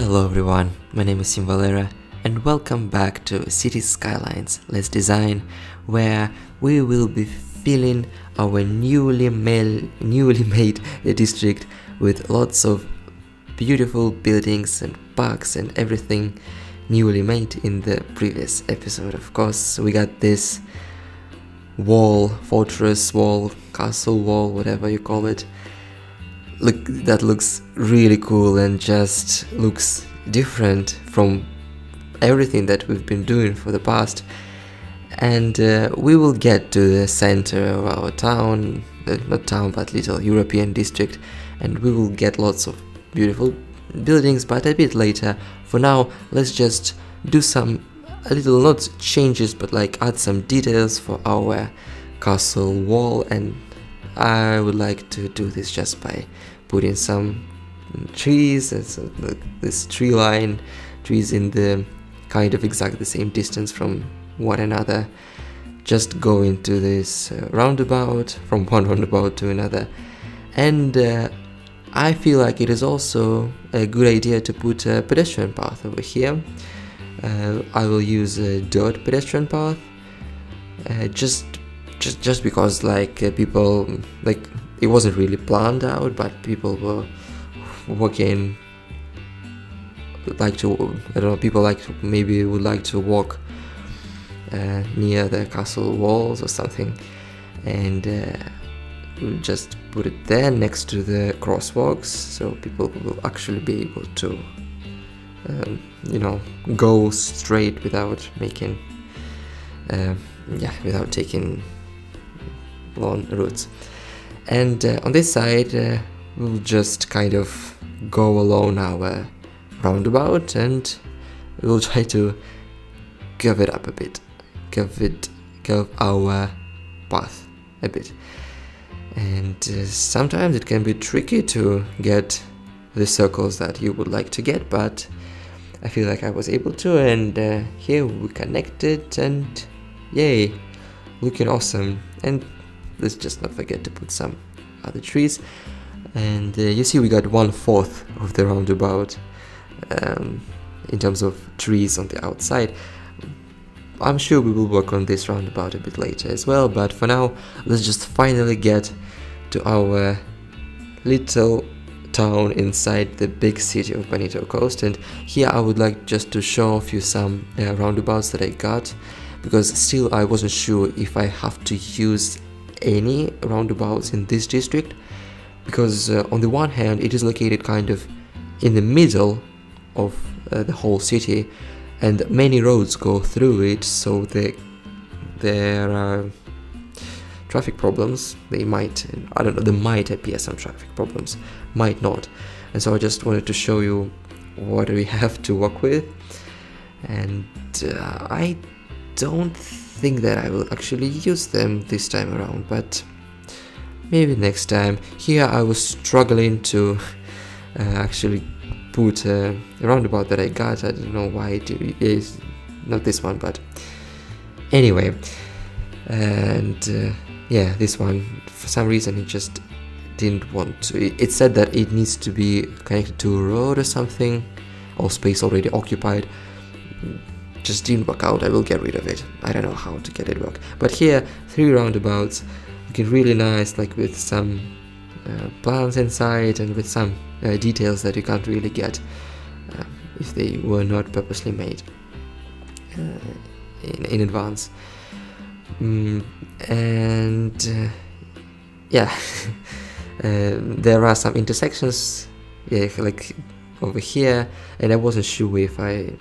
Hello everyone, my name is SimValera and welcome back to City Skylines Let's Design, where we will be filling our newly made district with lots of beautiful buildings and parks and everything newly made in the previous episode. Of course, we got this wall, fortress wall, castle wall, whatever you call it. Look, that looks really cool and just looks different from everything that we've been doing for the past. And we will get to the center of our town, not town but little European district, and we will get lots of beautiful buildings, but a bit later. For now, let's just do a little, not changes, but like add some details for our castle wall. And I would like to do this just by putting some trees, and so this tree line, trees in the kind of exactly the same distance from one another, just go into this roundabout, from one roundabout to another. And I feel like it is also a good idea to put a pedestrian path over here. I will use a dirt pedestrian path, just because people, like, it wasn't really planned out, but people were walking, maybe would like to walk near the castle walls or something, and we'll just put it there next to the crosswalks, so people will actually be able to go straight without making without taking long routes. And on this side we'll just kind of go along our roundabout, and we'll try to curve it up a bit, curve our path a bit. And sometimes it can be tricky to get the circles that you would like to get, but I feel like I was able to, and here we connected, and yay, looking awesome. And let's just not forget to put some other trees. And you see we got 1/4 of the roundabout in terms of trees on the outside. I'm sure we will work on this roundabout a bit later as well, but for now let's just finally get to our little town inside the big city of Bonito Coast. And here I would like just to show off you some roundabouts that I got, because still I wasn't sure if I have to use any roundabouts in this district, because on the one hand it is located kind of in the middle of the whole city, and many roads go through it, so there are traffic problems. There might appear some traffic problems, might not. And so I just wanted to show you what we have to work with. And I don't think that I will actually use them this time around, but maybe next time. Here I was struggling to actually put a roundabout that I got. I don't know why it is not this one, but anyway. And yeah, this one, for some reason it just didn't want to. It said that it needs to be connected to a road or something, or space already occupied. Just didn't work out. I will get rid of it. I don't know how to get it work. But here, 3 roundabouts, looking really nice, like with some plants inside, and with some details that you can't really get if they were not purposely made in advance. Yeah, there are some intersections, like over here, and I wasn't sure if I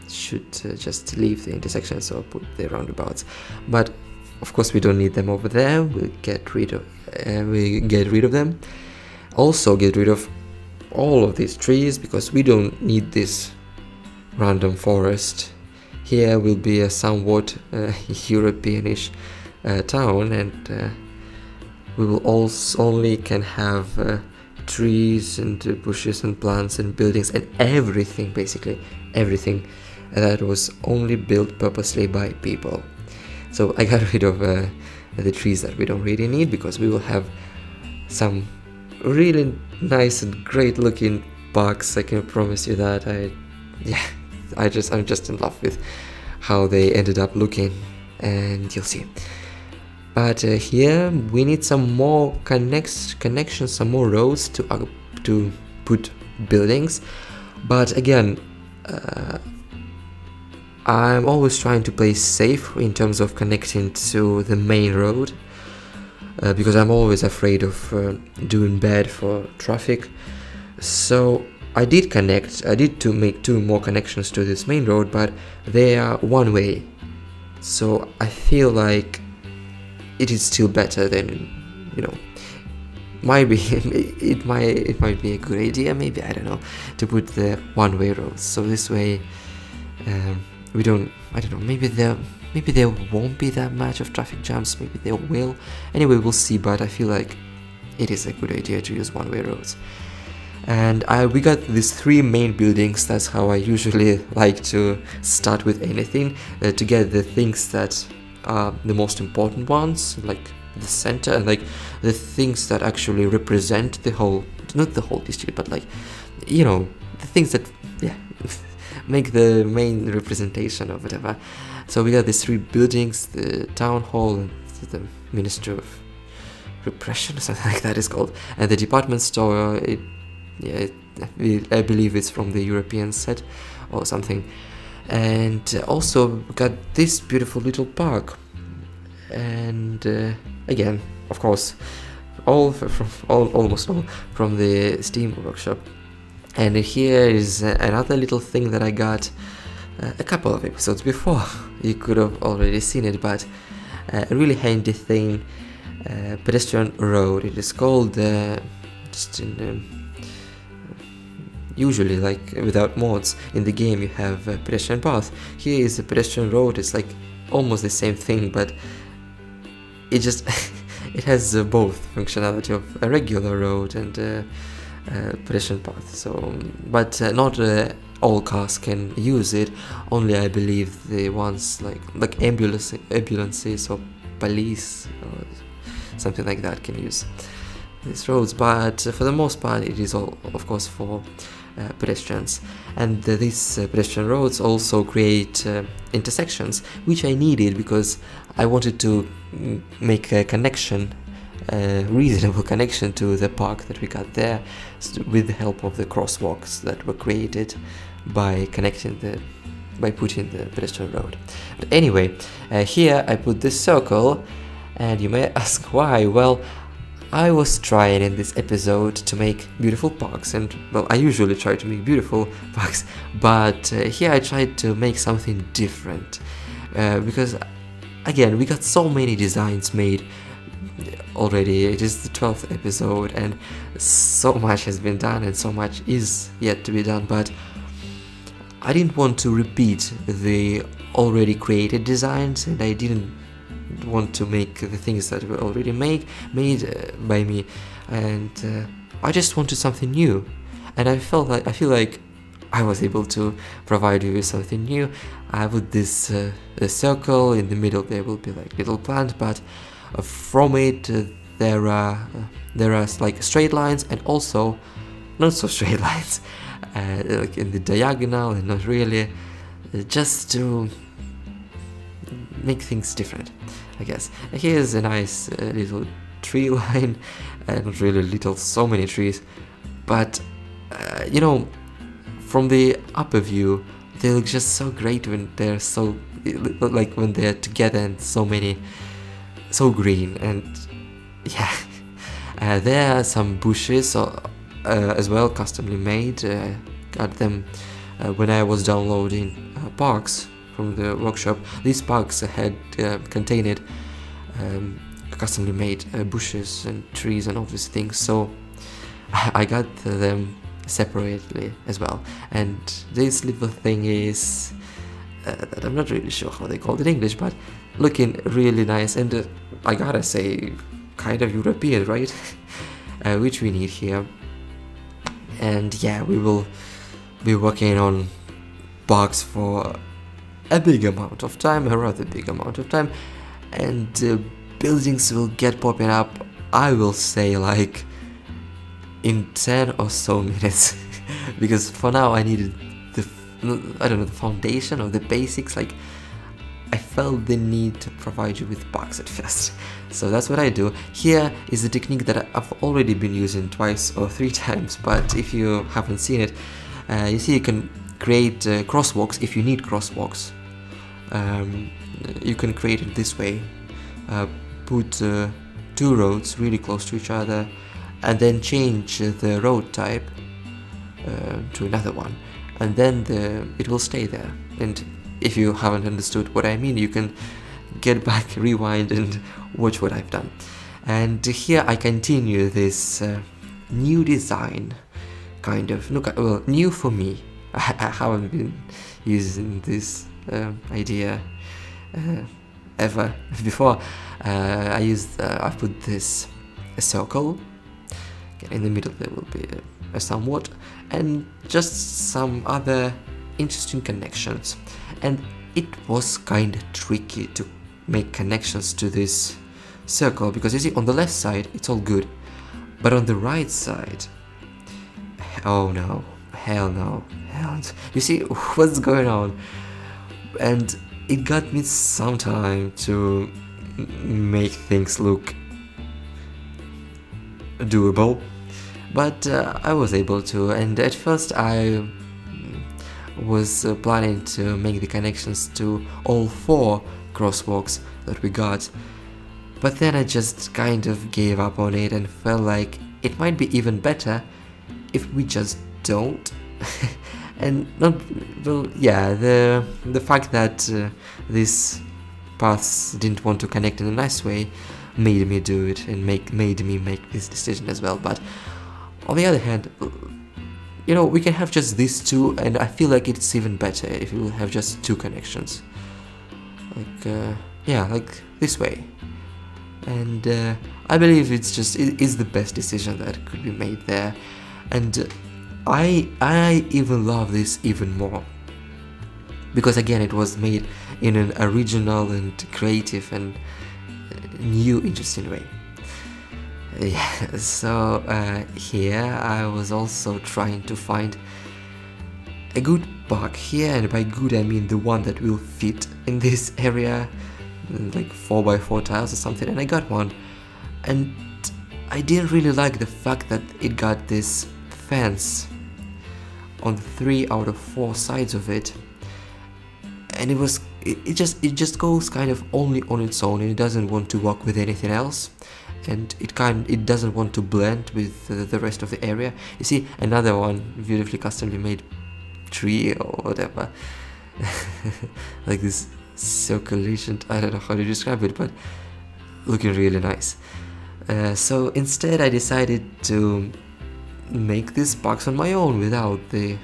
should just leave the intersections or put the roundabouts, but of course we don't need them over there. We'll get rid of them. Also get rid of all of these trees, because we don't need this random forest. Here will be a somewhat Europeanish town, and we will also only can have trees and bushes and plants and buildings and everything, basically everything that was only built purposely by people. So I got rid of the trees that we don't really need, because we will have some really nice and great looking parks, I can promise you that. I'm just in love with how they ended up looking, and you'll see. But here we need some more connections, some more roads to put buildings. But again, I'm always trying to play safe in terms of connecting to the main road, because I'm always afraid of doing bad for traffic. So I did to make 2 more connections to this main road, but they are one way. So I feel like it is still better than, you know, it might be a good idea, maybe, I don't know, to put the one-way roads. So this way, I don't know, maybe there won't be that much of traffic jams, maybe there will. Anyway, we'll see, but I feel like it is a good idea to use one-way roads. And we got these 3 main buildings. That's how I usually like to start with anything, to get the things that are the most important ones, like the center, and like the things that actually represent the whole, not the whole district, but like, you know, the things that, yeah, make the main representation of whatever. So we got these 3 buildings, the town hall, and the Ministry of Repression, or something like that is called, and the department store. I believe it's from the European set or something. And also we got this beautiful little park. And again, of course, almost all from the Steam workshop. And here is another little thing that I got a couple of episodes before. You could have already seen it, but a really handy thing, pedestrian road. It is called, just in usually, like, without mods in the game, you have a pedestrian path. Here is a pedestrian road. It's like almost the same thing, but it just it has both functionality of a regular road and pedestrian path. So, but not all cars can use it. Only, I believe, the ones like ambulances or police or something like that can use these roads. But for the most part, it is all, of course, for pedestrians. And these pedestrian roads also create intersections, which I needed because I wanted to make a connection, a reasonable connection to the park that we got there, with the help of the crosswalks that were created by putting the pedestrian road. But anyway, here I put this circle, and you may ask why. Well, I was trying in this episode to make beautiful parks, and well, I usually try to make beautiful parks, but here I tried to make something different, because again, we got so many designs made already. It is the 12th episode and so much has been done and so much is yet to be done, but I didn't want to repeat the already created designs, and I didn't want to make the things that were already made by me, and I just wanted something new, and I feel like I was able to provide you with something new. I put this a circle in the middle. There will be like little plant, but from it there are like straight lines and also not so straight lines, like in the diagonal and not really, just to make things different, I guess. Here's a nice little tree line, not really little, so many trees, but you know, from the upper view they look just so great when they're when they're together and so green. And yeah, there are some bushes as well, customly made. Got them when I was downloading parks from the workshop. These parks had contained customly made bushes and trees and all these things, so I got them separately as well. And this little thing is that I'm not really sure how they called it in English, but looking really nice, and I gotta say, kind of European, right? Which we need here. And yeah, we will be working on parks for a big amount of time, a rather big amount of time, and buildings will get popping up, I will say, like in 10 or so minutes. because for now I needed the, I don't know, the foundation or the basics. Like, I felt the need to provide you with bugs at first. So that's what I do. Here is a technique that I've already been using twice or 3 times, but if you haven't seen it, you see you can create crosswalks if you need crosswalks. You can create it this way. Put 2 roads really close to each other and then change the road type to another one, and then it will stay there. And if you haven't understood what I mean, you can get back, rewind and watch what I've done. And here I continue this new design, kind of, well, new for me. I haven't been using this idea ever before. I put this a circle. In the middle there will be a somewhat, and just some other interesting connections. And it was kind of tricky to make connections to this circle, because you see on the left side it's all good, but on the right side, oh no, hell no, hell no. You see what's going on, and it got me some time to make things look doable, but I was able to. And at first I was planning to make the connections to all 4 crosswalks that we got, but then I just kind of gave up on it and felt like it might be even better if we just don't. And not, well, yeah, the fact that these paths didn't want to connect in a nice way made me do it and made me make this decision as well. But on the other hand, you know, we can have just these 2, and I feel like it's even better if we will have just 2 connections, like yeah, like this way. And I believe it is the best decision that could be made there. And I even love this even more, because again it was made in an original and creative and new, interesting way. Yeah, so here I was also trying to find a good bug here, and by good I mean the one that will fit in this area, like 4x4 tiles or something, and I got one. And I didn't really like the fact that it got this fence on 3 out of 4 sides of it, and it just goes kind of only on its own, and it doesn't want to work with anything else, and it doesn't want to blend with the rest of the area. You see another one, beautifully customly made tree or whatever, like this circulation, I don't know how to describe it, but looking really nice. So instead I decided to make this box on my own without the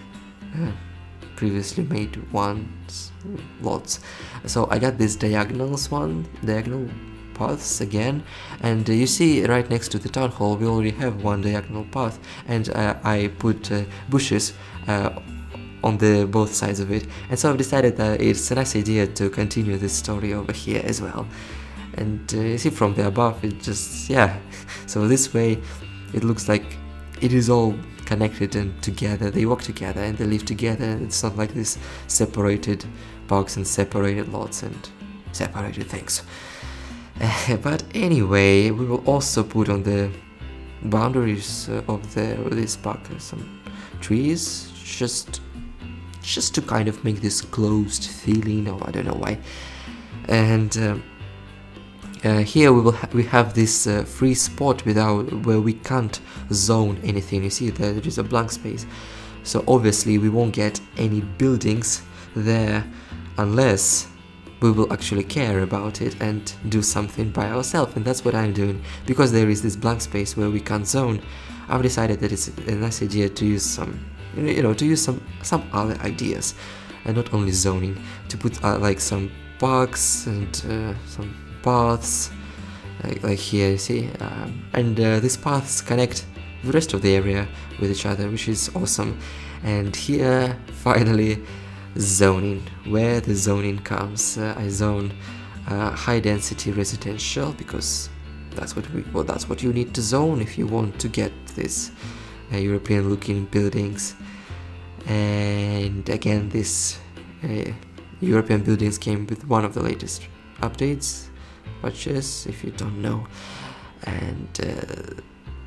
previously made lots. So I got this diagonal paths again, and you see right next to the town hall we already have one diagonal path, and I put bushes on both sides of it, and so I've decided that it's a nice idea to continue this story over here as well. And you see from the above, it just, yeah, so this way it looks like it is all connected and together, they work together and they live together. It's not like this separated box and separated lots and separated things. But anyway, we will also put on the boundaries of this park some trees, just to kind of make this closed feeling, or I don't know why. And here we have this free spot where we can't zone anything. You see there is a blank space, so obviously we won't get any buildings there unless we will actually care about it and do something by ourselves. And that's what I'm doing, because there is this blank space where we can't zone. I've decided that it's a nice idea to use some, some other ideas, and not only zoning, to put like some bugs and some paths, like here, you see, and these paths connect the rest of the area with each other, which is awesome. And here, finally, zoning, where the zoning comes. I zone high density residential, because that's what you need to zone if you want to get this European looking buildings. And again, this European buildings came with one of the latest updates, patches, if you don't know. And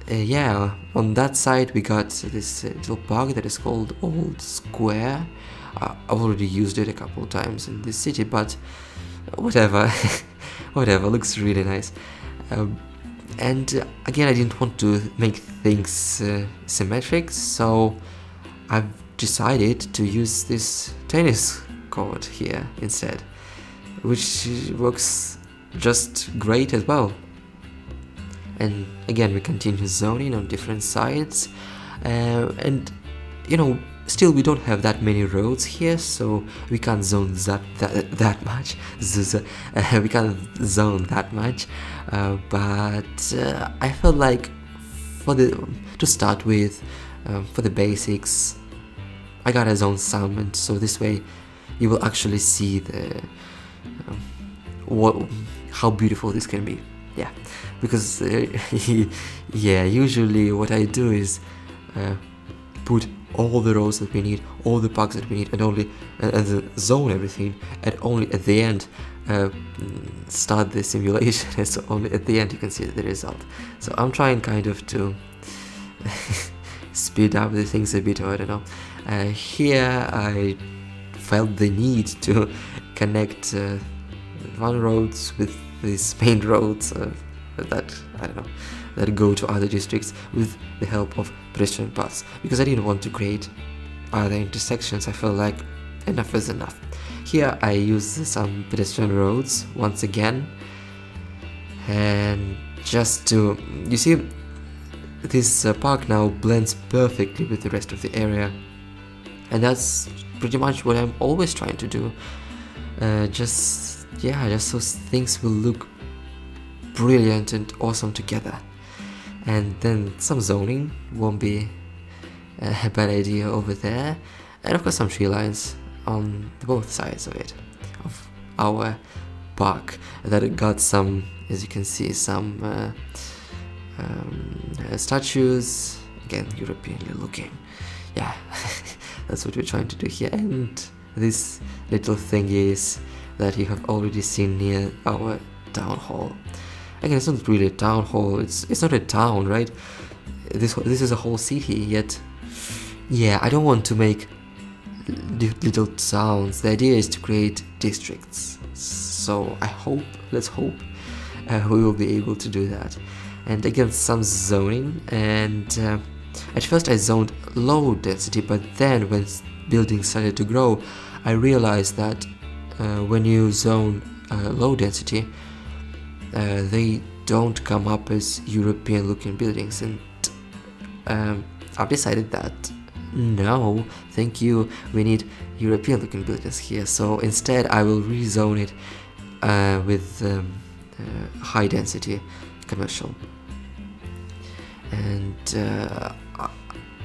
yeah, on that side we got this little park that is called Old Square. I've already used it a couple of times in this city, but whatever. Whatever, looks really nice. And again, I didn't want to make things symmetric, so I've decided to use this tennis court here instead, which works just great as well. And again, we continue zoning on different sides, and you know, still we don't have that many roads here, so we can't zone that much. We can't zone that much, but I felt like to start with, for the basics, I gotta zone some, and so this way you will actually see the how beautiful this can be. Yeah, because yeah, usually what I do is put all the roads that we need, all the parks that we need, and only zone everything, and only at the end start the simulation, and so only at the end you can see the result. So I'm trying kind of to speed up the things a bit, or I don't know. Here I felt the need to connect one roads with these main roads that, I don't know, that go to other districts with the help of pedestrian paths, because I didn't want to create other intersections. I felt like enough is enough. Here I use some pedestrian roads once again, and just to, you see, this park now blends perfectly with the rest of the area, and that's pretty much what I'm always trying to do. Just so things will look brilliant and awesome together. And then some zoning won't be a bad idea over there, and of course some tree lines on both sides of it, of our park, that got some, as you can see, some statues, again Europeanly looking. Yeah, that's what we're trying to do here. And this little thing is that you have already seen near our town hall. Again, it's not really a town hall, it's not a town, right? This is a whole city, yet yeah, I don't want to make little towns. The idea is to create districts, so let's hope we will be able to do that. And again, some zoning, and at first I zoned low density, but then when buildings started to grow, I realized that when you zone low density, they don't come up as European looking buildings, and I've decided that no, thank you, we need European looking buildings here. So instead I will rezone it with high density commercial. And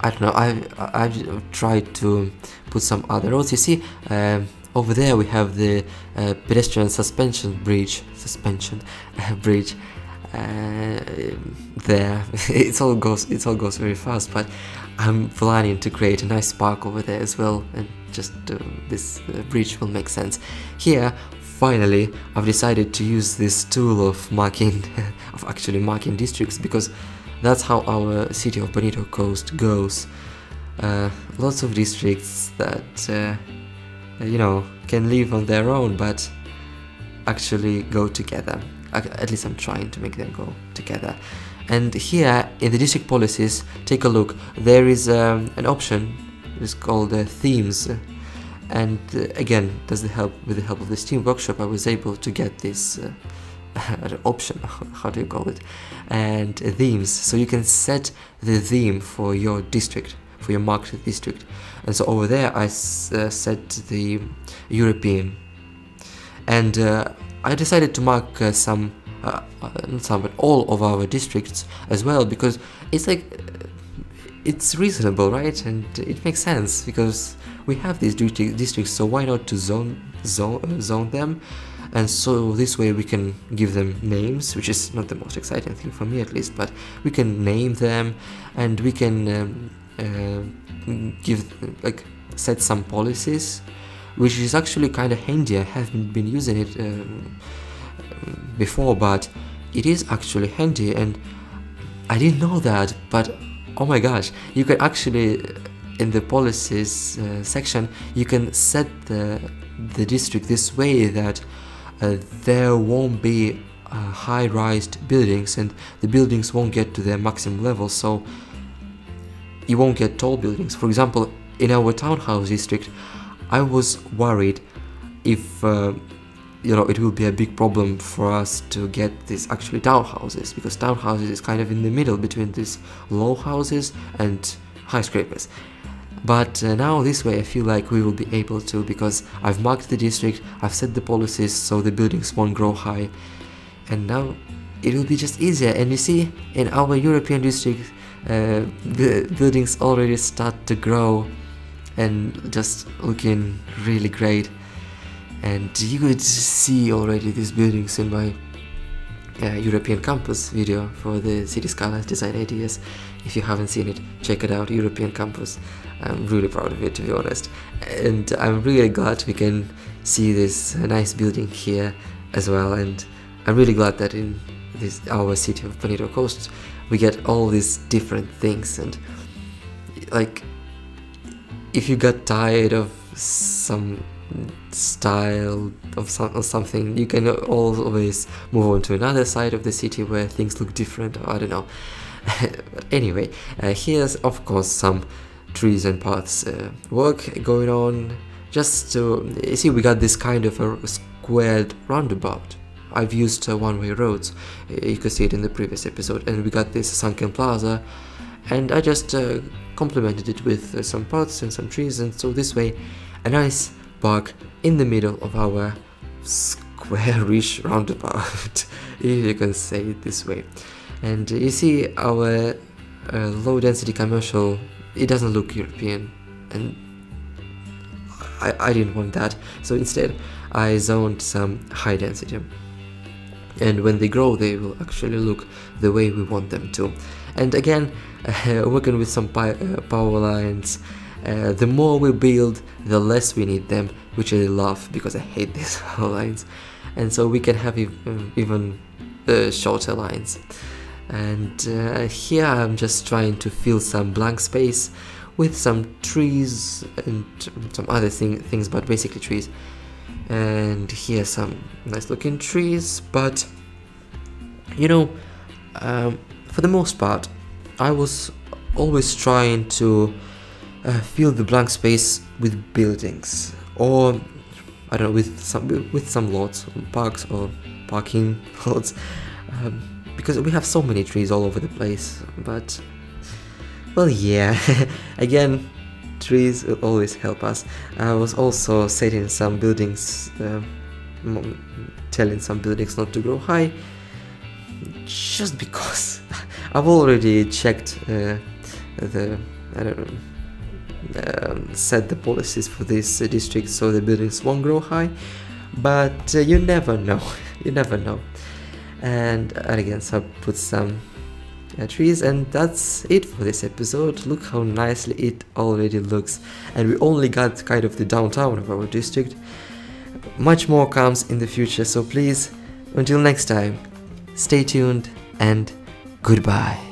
I don't know, I've tried to put some other roads. You see, over there we have the pedestrian bridge. There, it all goes very fast, but I'm planning to create a nice park over there as well, and just this bridge will make sense. Here, finally, I've decided to use this tool of marking, actually marking districts, because that's how our city of Bonito Coast goes. Lots of districts that you know, can live on their own, but actually go together. At least I'm trying to make them go together. And here in the district policies, take a look. There is an option. It's called themes, and again, with the help of the Steam workshop, I was able to get this option. How do you call it? And themes. So you can set the theme for your district, for your marked district. And so over there, I set the European, and I decided to mark not some, but all of our districts as well, because it's like, it's reasonable, right? And it makes sense, because we have these districts, so why not to zone them? and so this way we can give them names, which is not the most exciting thing for me at least, but we can name them, and we can set some policies, which is actually kind of handy. I haven't been using it before, but it is actually handy, and I didn't know that, but oh my gosh, you can actually, in the policies section, you can set the district this way that there won't be high-rised buildings, and the buildings won't get to their maximum level, so you won't get tall buildings. For example, in our townhouse district, I was worried if it will be a big problem for us to get these actually townhouses, because townhouses is kind of in the middle between these low houses and skyscrapers. But now this way I feel like we will be able to, because I've marked the district, I've set the policies so the buildings won't grow high, and now it will be just easier. And you see, in our European district, the buildings already start to grow and just looking really great. And you could see already these buildings in my European campus video for the City Skylines design ideas. If you haven't seen it, check it out, European campus. I'm really proud of it, to be honest, and I'm really glad we can see this nice building here as well. And I'm really glad that in our city of Bonito Coast we get all these different things. And like, if you got tired of some style of something, you can always move on to another side of the city where things look different, or I don't know. But anyway, here's of course some trees and paths work going on. Just to see, we got this kind of a squared roundabout. I've used one-way roads, you could see it in the previous episode, and we got this sunken plaza, and I just complemented it with some paths and some trees, and so this way a nice park in the middle of our squarish roundabout, if you can say it this way. And you see our low density commercial, it doesn't look European, and I didn't want that, so instead I zoned some high density, and when they grow they will actually look the way we want them to. And again, working with some power lines, the more we build, the less we need them, which I love because I hate these power lines, and so we can have even shorter lines. And here I'm just trying to fill some blank space with some trees and some other things, but basically trees. And here some nice looking trees, but you know, for the most part I was always trying to fill the blank space with buildings, or I don't know, with some lots, parks or parking lots, because we have so many trees all over the place. But well, yeah, again, trees will always help us. I was also setting some buildings, telling some buildings not to grow high, just because I've already checked set the policies for this district so the buildings won't grow high, but you never know, you never know. And again, so I put some trees, and that's it for this episode. Look how nicely it already looks, and we only got kind of the downtown of our district. Much more comes in the future, so please, until next time, stay tuned and goodbye.